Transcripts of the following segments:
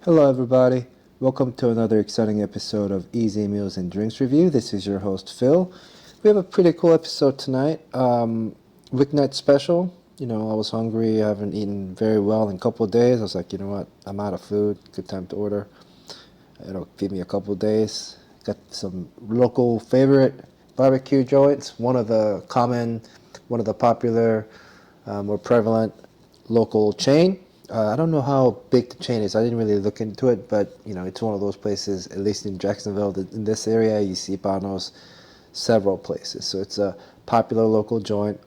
Hello everybody, welcome to another exciting episode of Easy Meals and Drinks Review. This is your host Phil. We have a pretty cool episode tonight, weeknight special. I was hungry, I haven't eaten very well in a couple of days. I was like, you know what, I'm out of food, good time to order. It'll give me a couple of days. Got some local favorite barbecue joints, one of the popular, more prevalent local chain. I don't know how big the chain is. I didn't really look into it, but it's one of those places. At least in Jacksonville, in this area, you see Bono's several places. So it's a popular local joint.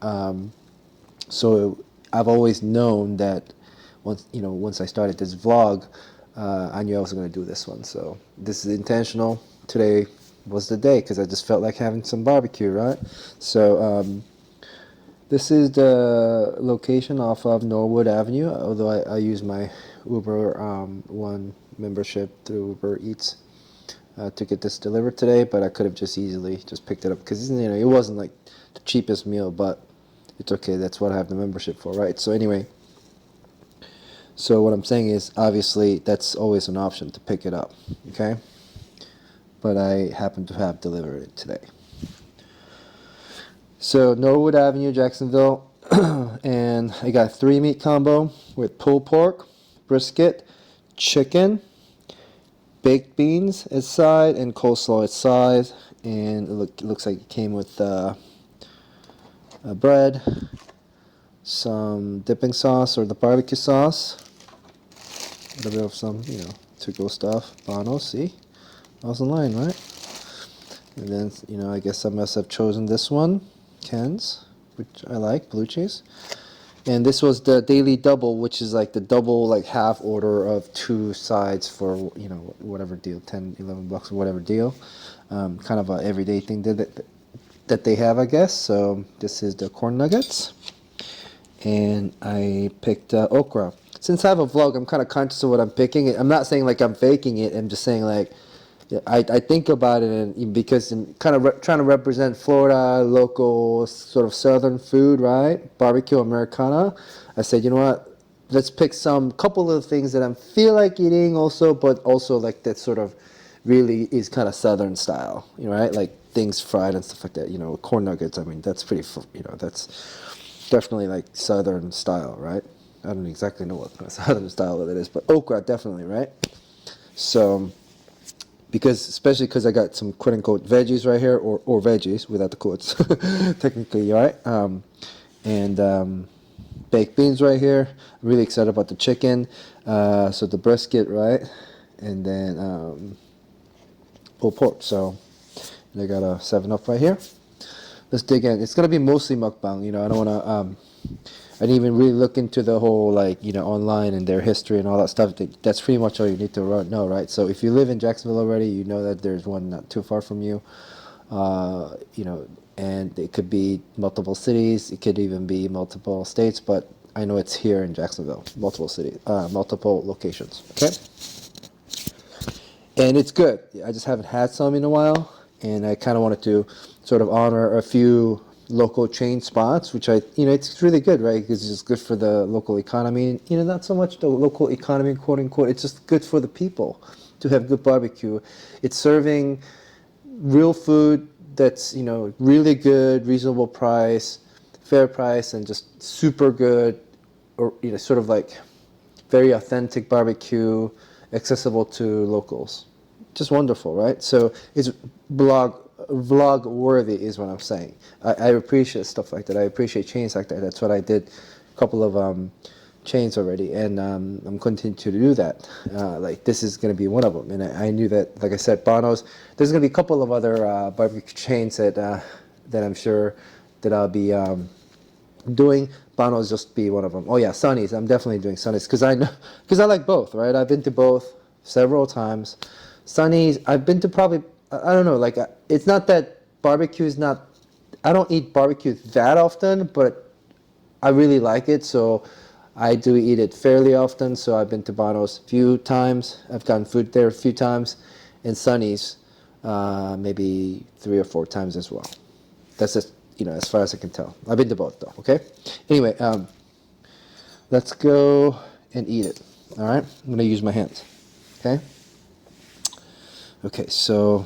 So I've always known that once I started this vlog, I knew I was going to do this one. So this is intentional. Today was the day because I just felt like having some barbecue, right? So this is the location off of Norwood Avenue, although I use my Uber One membership through Uber Eats to get this delivered today, but I could have just easily just picked it up because it wasn't like the cheapest meal, but it's okay. That's what I have the membership for, right? So anyway, so what I'm saying is obviously that's always an option to pick it up, okay? But I happen to have delivered it today. So Norwood Avenue, Jacksonville, and I got 3-meat combo with pulled pork, brisket, chicken, baked beans at side, and coleslaw at side. And it looks like it came with bread, some dipping sauce or the barbecue sauce, a little bit of some to-go stuff. Bono, see, I was in line, right? And then I guess I must have chosen this one. Cans, which I like, blue cheese. And this was the daily double, which is like the double, like half order of 2 sides for whatever deal, $10-11 or whatever deal. Kind of a everyday thing that they have, I guess. So this is the corn nuggets, and I picked okra. Since I have a vlog, I'm kind of conscious of what I'm picking. I'm not saying like I'm faking it. I'm just saying like I think about it, and because I'm kind of trying to represent Florida local sort of southern food, right? Barbecue Americana. I said, you know what? Let's pick some couple of things that I feel like eating also, but also like that sort of really is kind of southern style, right? Like things fried and stuff like that. Corn nuggets. I mean, that's pretty. That's definitely like southern style, right? I don't exactly know what kind of southern style that is, but okra definitely, right? So. Especially because I got some quote unquote veggies right here, or veggies without the quotes, technically, right? And baked beans right here. I'm really excited about the chicken. So the brisket, right? And then pulled pork. So I got a 7-Up right here. Let's dig in. It's gonna be mostly mukbang. I don't wanna. I didn't even really look into the whole online and their history and all that stuff. That's pretty much all you need to know, right? So if you live in Jacksonville already, you know that there's one not too far from you. And it could be multiple cities. It could even be multiple states. But I know it's here in Jacksonville, multiple cities, multiple locations. Okay. And it's good. I just haven't had some in a while, and I kind of wanted to sort of honor a few local chain spots, which it's really good, right? Because it's good for the local economy. Not so much the local economy, quote unquote. It's just good for the people to have good barbecue. It's serving real food that's really good, reasonable price, fair price, and just super good, or sort of like very authentic barbecue, accessible to locals. Just wonderful, right? So it's vlog worthy is what I'm saying. I appreciate stuff like that. I appreciate chains like that. That's what I did a couple of chains already, and I'm continuing to do that. Like this is going to be one of them, and I knew that, like I said, Bono's. There's going to be a couple of other barbecue chains that I'm sure that I'll be doing. Bono's just be one of them. Oh yeah, Sonny's. I'm definitely doing Sonny's because I like both, right? I've been to both several times. Sonny's, I've been to probably. I don't know, like, it's not that barbecue is not, I don't eat barbecue that often, but I really like it, so I do eat it fairly often. So I've been to Bono's a few times, I've gotten food there a few times, and Sonny's maybe 3 or 4 times as well. That's just, as far as I can tell. I've been to both though, okay? Anyway, let's go and eat it, all right? I'm gonna use my hands. Okay. Okay, so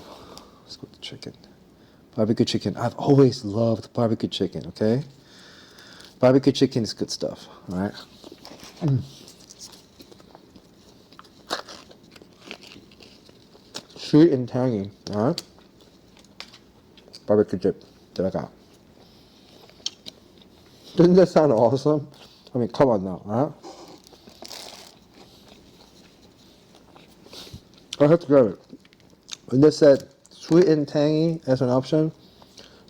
let's go with the chicken. Barbecue chicken. I've always loved barbecue chicken. Okay. Barbecue chicken is good stuff. All right. Sweet and tangy. All right. Barbecue chip that I got. Doesn't that sound awesome? I mean, come on now, huh? I have to grab it. When they said sweet and tangy as an option,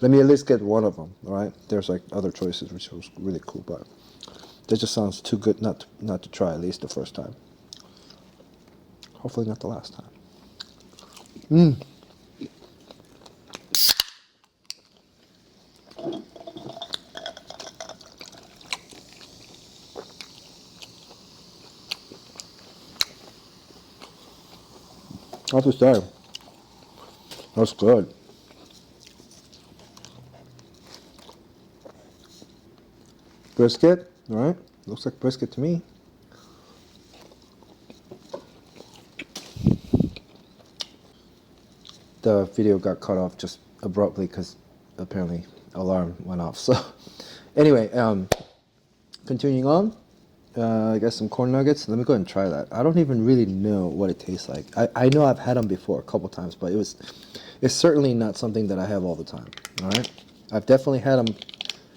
let me at least get one of them, all right? There's like other choices, which was really cool, but that just sounds too good not to try at least the first time. Hopefully not the last time. I have to say, that's good. Brisket, all right? Looks like brisket to me. The video got cut off just abruptly because apparently alarm went off. So anyway, continuing on, I got some corn nuggets. Let me go ahead and try that. I don't even really know what it tastes like. I know I've had them before a couple times, but it's certainly not something that I have all the time. All right, I've definitely had them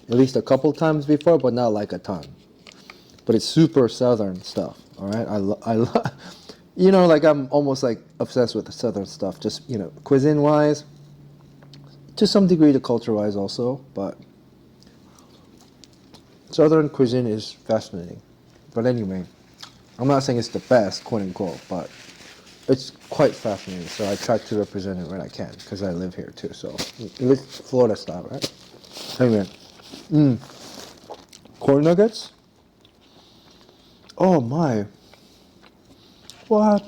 at least a couple times before, but not like a ton. But it's super southern stuff. All right, I love. You know, like I'm almost like obsessed with the southern stuff, just, you know, cuisine-wise, to some degree the culture-wise also, but southern cuisine is fascinating. But anyway, I'm not saying it's the best, quote-unquote, but it's quite fascinating, so I try to represent it when I can, because I live here too, so it's Florida style, right? Anyway, corn nuggets? Oh my. What?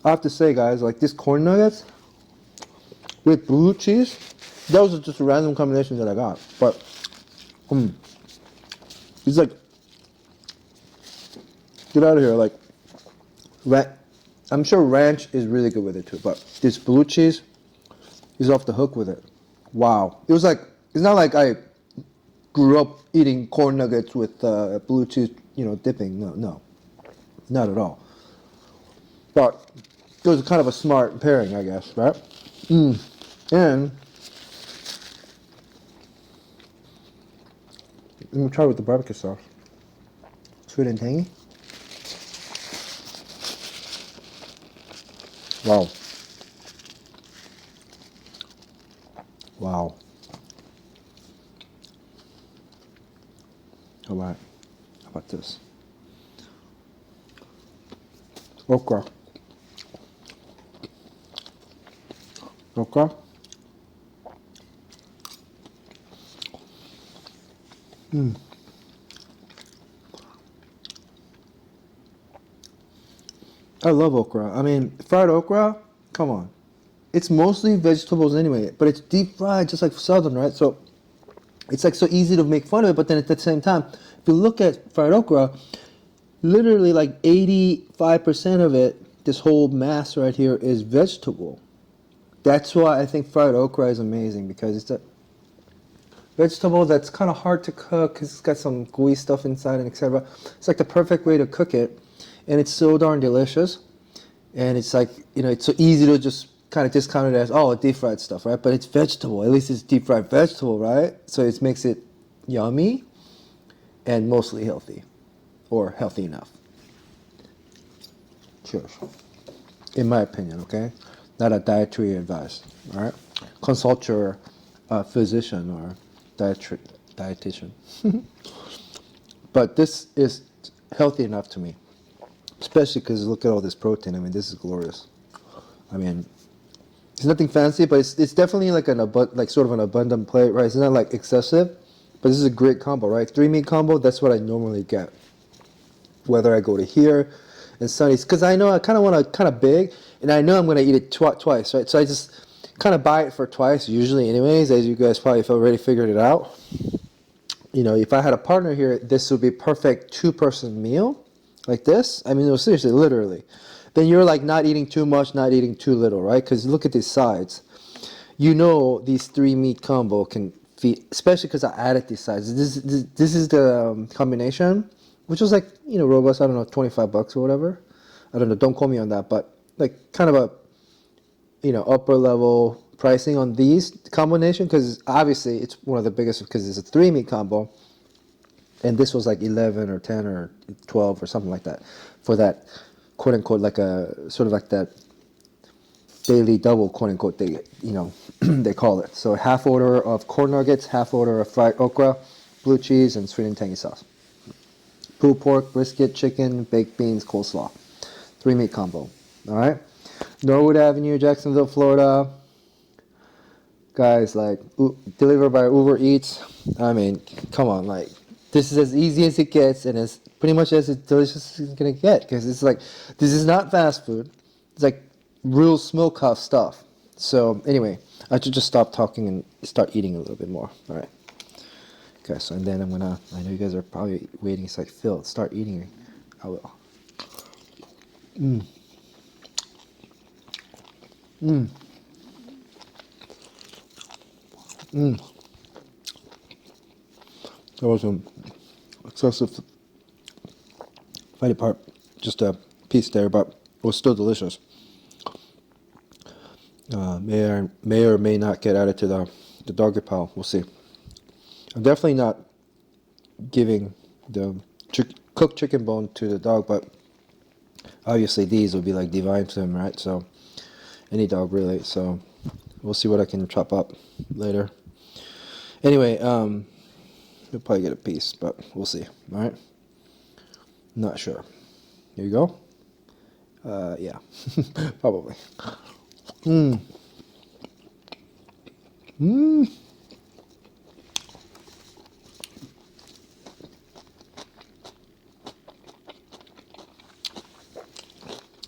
I have to say, guys, like this corn nuggets with blue cheese, that was just a random combination that I got. But it's like, get out of here. Like, I'm sure ranch is really good with it too, but this blue cheese is off the hook with it. Wow. It was like, it's not like I grew up eating corn nuggets with blue cheese, you know, dipping. No, not at all. But it was kind of a smart pairing, I guess, right? And let me try with the barbecue sauce. Sweet and tangy. Wow. Wow. All right. How about this? Okra. Okra. I love okra. I mean, fried okra, come on. It's mostly vegetables anyway, but it's deep fried just like southern, right? So it's like so easy to make fun of it, but then at the same time, if you look at fried okra, literally like 85% of it, this whole mass right here, is vegetable. That's why I think fried okra is amazing, because it's a vegetable that's kind of hard to cook because it's got some gooey stuff inside and etc. It's like the perfect way to cook it, and it's so darn delicious. And it's like, you know, it's so easy to just kind of discount it as, oh, deep fried stuff, right? But it's vegetable. At least it's deep fried vegetable, right? So it makes it yummy and mostly healthy, or healthy enough. Cheers. In my opinion, okay? Not a dietary advice, all right? Consult your physician or dietitian. But this is healthy enough to me, especially because look at all this protein. I mean, this is glorious. I mean, it's nothing fancy, but it's definitely like sort of an abundant plate, right? It's not like excessive, but this is a great combo, right? 3-meat combo. That's what I normally get, whether I go to here and Sunny's, because I know I kind of want to kind of big, and I know I'm going to eat it twice, right? So I just kind of buy it for twice usually anyways, as you guys probably have already figured it out. you know, if I had a partner here, this would be perfect two-person meal, like this. I mean, no, seriously, literally. Then you're like not eating too much, not eating too little, right? Because look at these sides. You know, these three meat combo can feed, especially because I added these sides. This is the combination, which was like, you know, robust. I don't know, $25 or whatever. I don't know. Don't quote me on that, but like kind of a, you know, upper level pricing on these combination, because obviously it's one of the biggest because it's a three meat combo, and this was like 11 or 10 or 12 or something like that for that quote unquote, like a sort of like that daily double, quote unquote, they, you know, they call it. So half order of corn nuggets, half order of fried okra, blue cheese, and sweet and tangy sauce. Pulled pork, brisket, chicken, baked beans, coleslaw. Three meat combo. All right. Norwood Avenue, Jacksonville, Florida. Guys, like delivered by Uber Eats. I mean, come on, like this is as easy as it gets, and as pretty much as delicious as it's gonna get. Because it's like this is not fast food. It's like real smokehouse stuff. So anyway, I should just stop talking and start eating a little bit more. All right. Okay, so and then I know you guys are probably waiting. It's like, Phil, start eating. I will. There was an excessive fatty part, just a piece there, but it was still delicious. May or may not get added to the doggy pile. We'll see. I'm definitely not giving the cooked chicken bone to the dog, but obviously these would be like divine to him, right? So any dog really. So we'll see what I can chop up later. Anyway, you'll probably get a piece, but we'll see. All right. Not sure. Here you go. Yeah, probably.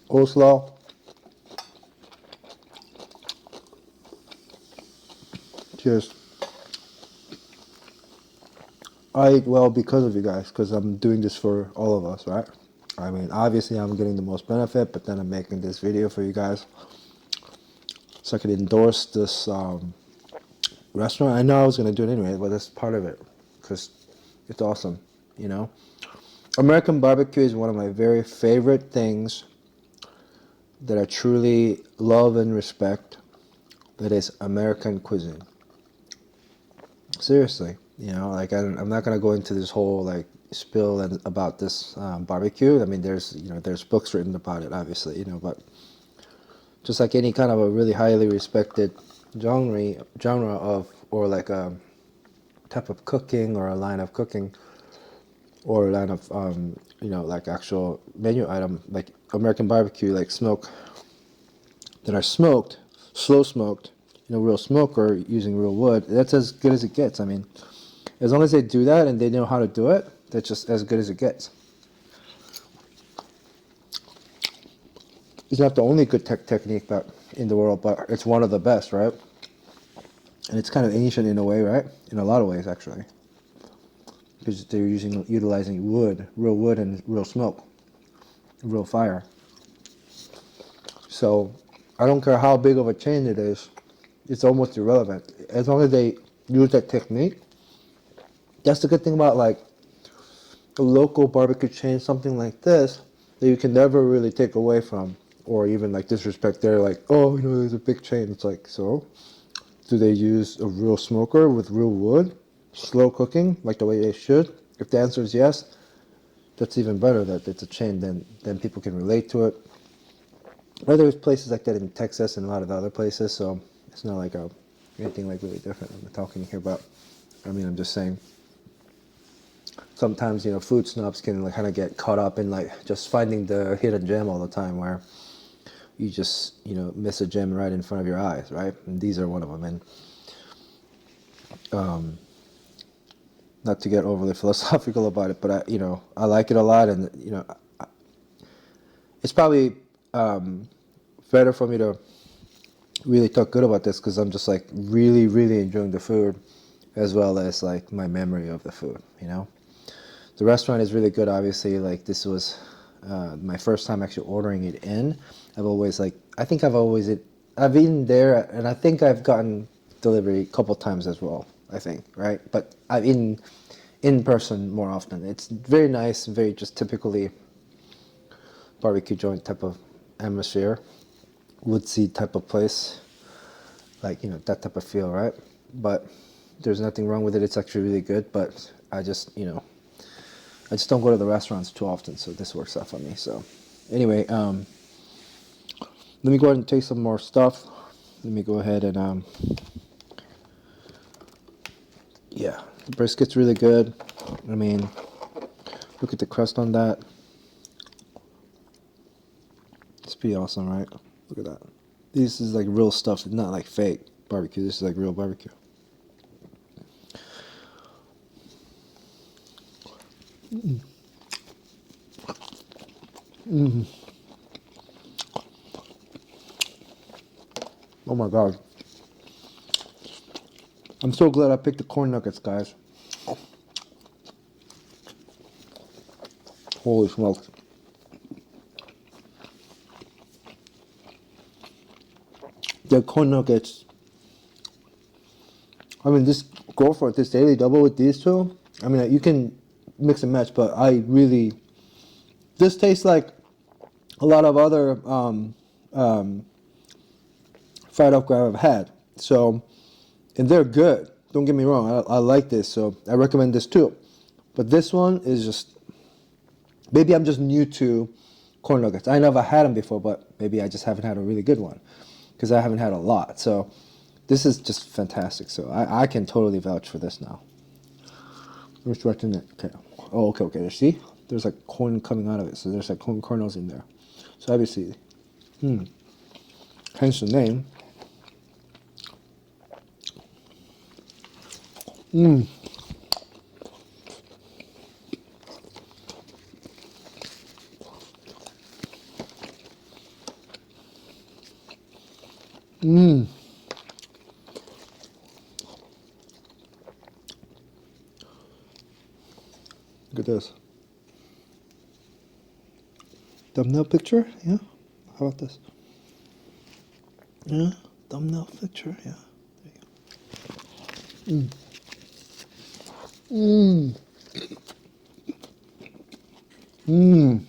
Coleslaw. Cheers. I eat well because of you guys, because I'm doing this for all of us, right? I mean, obviously I'm getting the most benefit, but then I'm making this video for you guys so I could endorse this restaurant. I know I was going to do it anyway, but that's part of it because it's awesome, you know? American barbecue is one of my very favorite things that I truly love and respect. That is American cuisine. Seriously, you know, like I'm not gonna go into this whole like spill and about this barbecue. I mean, there's books written about it, obviously, you know, but just like any kind of a really highly respected genre of, or like a type of cooking or a line of cooking or a line of you know, like actual menu item, like American barbecue, like smoke that are smoked, slow smoked, you know, real smoker using real wood. That's as good as it gets. I mean, as long as they do that and they know how to do it, that's just as good as it gets. It's not the only good technique in the world, but it's one of the best, right? And it's kind of ancient in a way, right? In a lot of ways, actually, because they're utilizing real wood, and real smoke, real fire. So I don't care how big of a chain it is, it's almost irrelevant as long as they use that technique. That's the good thing about like a local barbecue chain, something like this, that you can never really take away from or even like disrespect. They're like, oh, you know, there's a big chain. It's like, so do they use a real smoker with real wood, slow cooking like the way they should? If the answer is yes, that's even better that it's a chain. Then people can relate to it. Well, there's places like that in Texas and a lot of other places, so it's not like anything like really different I'm talking here about. I mean, I'm just saying sometimes, you know, food snobs can like kind of get caught up in like just finding the hidden gem all the time, where you just, you know, miss a gem right in front of your eyes, right? And these are one of them. And not to get overly philosophical about it, but you know, I like it a lot, and you know, it's probably better for me to really talk good about this because I'm just like really, really enjoying the food, as well as like my memory of the food. You know, the restaurant is really good. Obviously, like this was my first time actually ordering it in. I've always like I've eaten there, and I think I've gotten delivery a couple times as well. I think, right? But I've eaten in person more often. It's very nice, very just typically barbecue joint type of atmosphere, woodsy type of place, like, you know, that type of feel, right? But there's nothing wrong with it. It's actually really good. But I just, you know, I just don't go to the restaurants too often, so this works out for me. So anyway, let me go ahead and taste some more stuff. Let me go ahead and yeah, the brisket's really good. I mean, look at the crust on that. It's pretty awesome, right? Look at that. This is like real stuff. It's not like fake barbecue. This is like real barbecue. Mm. Mm. Oh my god. I'm so glad I picked the corn nuggets, guys. Holy smokes. The corn nuggets. I mean, just go for it. This daily double with these two. I mean, you can mix and match, but I really. This tastes like a lot of other fried okra I've had. So, and they're good. Don't get me wrong. I like this, so I recommend this too. But this one is just. Maybe I'm just new to corn nuggets. I never had them before, but maybe I just haven't had a really good one because I haven't had a lot. So this is just fantastic. So I can totally vouch for this now. Where's what's in it? Okay. Oh, okay. See? There's like corn coming out of it. So there's like corn kernels in there. So obviously, hence the name. Mmm. Mmm. Look at this. Thumbnail picture? Yeah. How about this? Yeah. Thumbnail picture? Yeah. There you go. Mmm. Mmm. Mmm.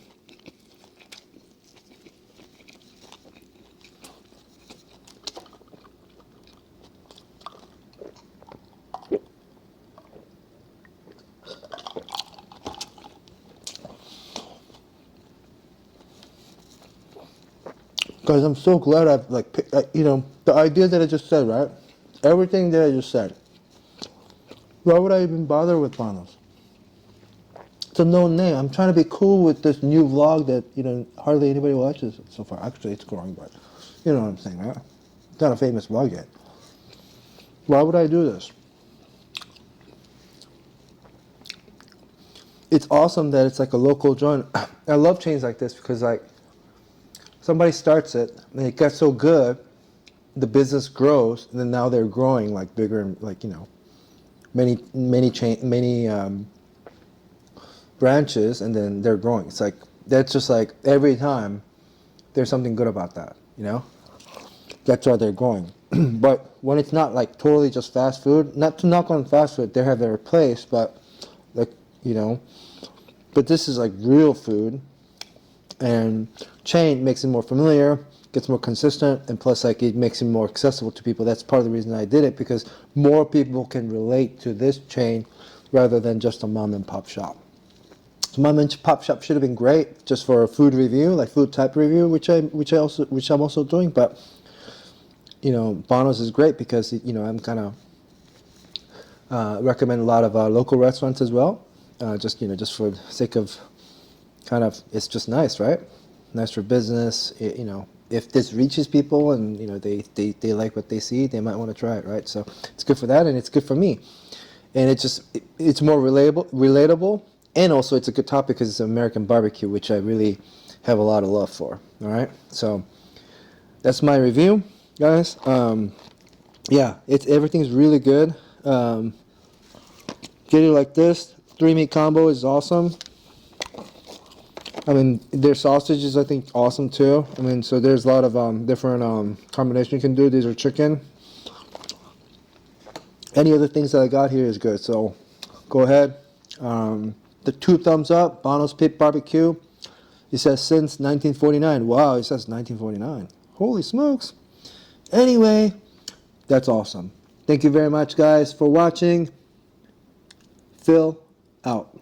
Guys, I'm so glad I've like, you know, the idea that I just said, right? Everything that I just said. Why would I even bother with Bono's? It's a known name. I'm trying to be cool with this new vlog that, you know, hardly anybody watches so far. Actually, it's growing, but you know what I'm saying, right? It's not a famous vlog yet. Why would I do this? It's awesome that it's like a local joint. I love chains like this because like somebody starts it and it gets so good, the business grows, and then now they're growing like bigger and like, you know, many branches, and then they're growing. It's like that's just like every time there's something good about that, you know. That's why they're growing. But when it's not like totally just fast food, not to knock on fast food, they have their place, but like, you know, but this is like real food, and chain makes it more familiar, gets more consistent, and plus like it makes it more accessible to people. That's part of the reason I did it, because more people can relate to this chain rather than just a mom and pop shop. So mom and pop shop should have been great just for a food review, like food type review, which I'm also doing. But you know, Bono's is great because, you know, I'm kind of recommend a lot of local restaurants as well. Just, you know, just for the sake of kind of, it's just nice, right? Nice for business. You know, if this reaches people and, you know, they like what they see, they might want to try it, right? So it's good for that, and it's good for me. And it's more relatable, and also it's a good topic because it's American barbecue, which I really have a lot of love for. All right, so that's my review, guys. Yeah, everything's really good. get it like this. 3-meat combo is awesome. I mean, their sausage is, I think, awesome too. I mean, so there's a lot of different combinations you can do. These are chicken. Any other things that I got here is good. So go ahead. The 2 thumbs up. Bono's Pit Barbecue. It says since 1949. Wow, it says 1949. Holy smokes. Anyway, that's awesome. Thank you very much, guys, for watching. Phil out.